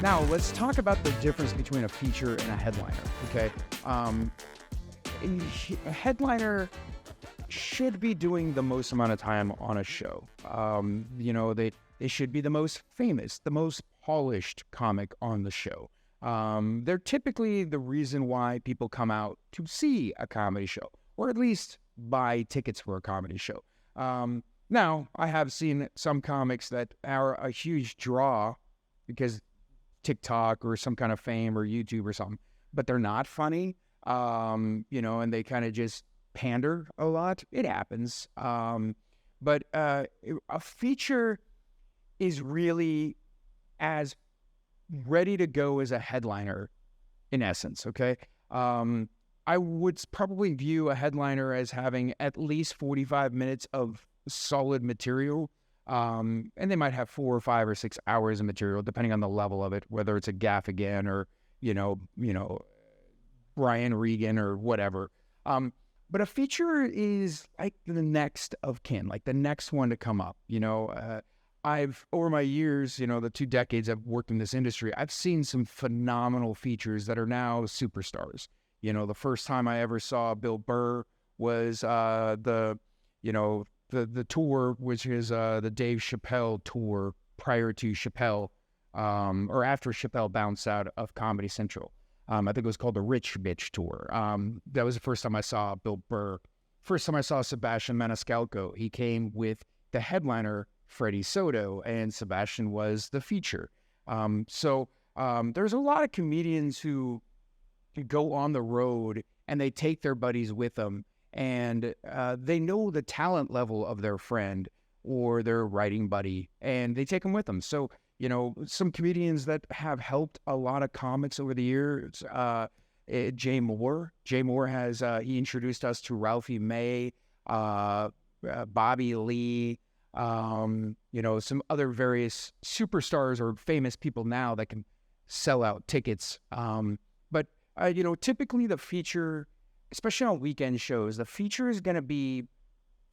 Now, let's talk about the difference between a feature and a headliner, okay? A headliner should be doing the most amount of time on a show. They should be the most famous, the most polished comic on the show. They're typically the reason why people come out to see a comedy show, or at least buy tickets for a comedy show. Now, I have seen some comics that are a huge draw because TikTok or some kind of fame or YouTube or something, but they're not funny, and they kind of just pander a lot. It happens. But a feature is really as ready to go as a headliner in essence, okay? I would probably view a headliner as having at least 45 minutes of solid material. And they might have 4 or 5 or 6 hours of material, depending on the level of it, whether it's a Gaffigan or, Brian Regan or whatever. But a feature is like the next of kin, like the next one to come up. Over my years, the 2 decades I've worked in this industry, I've seen some phenomenal features that are now superstars. The first time I ever saw Bill Burr was the tour, which is the Dave Chappelle tour prior to Chappelle, or after Chappelle bounced out of Comedy Central. I think it was called the Rich Bitch Tour. That was the first time I saw Bill Burr. First time I saw Sebastian Maniscalco, he came with the headliner, Freddie Soto, and Sebastian was the feature. So there's a lot of comedians who go on the road and they take their buddies with them, and they know the talent level of their friend or their writing buddy, and they take them with them. So, some comedians that have helped a lot of comics over the years, Jay Moore. Jay Moore he introduced us to Ralphie May, Bobby Lee, some other various superstars or famous people now that can sell out tickets. But typically the feature, especially on weekend shows, the feature is going to be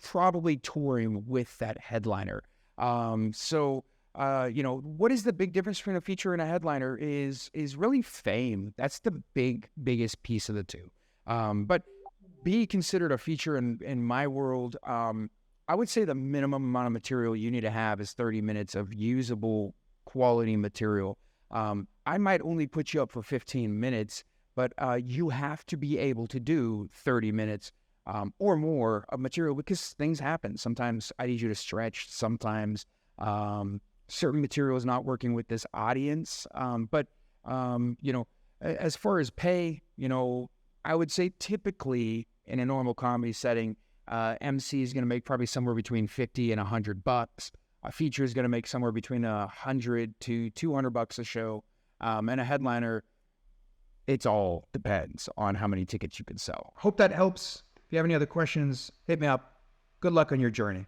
probably touring with that headliner. What is the big difference between a feature and a headliner is really fame. That's the biggest piece of the two. But be considered a feature in my world. I would say the minimum amount of material you need to have is 30 minutes of usable quality material. I might only put you up for 15 minutes, but you have to be able to do 30 minutes or more of material because things happen. Sometimes I need you to stretch. Sometimes certain material is not working with this audience. But as far as pay, I would say typically in a normal comedy setting, MC is going to make probably somewhere between $50 and $100. A feature is going to make somewhere between $100 to $200 a show. And a headliner, it all depends on how many tickets you can sell. Hope that helps. If you have any other questions, hit me up. Good luck on your journey.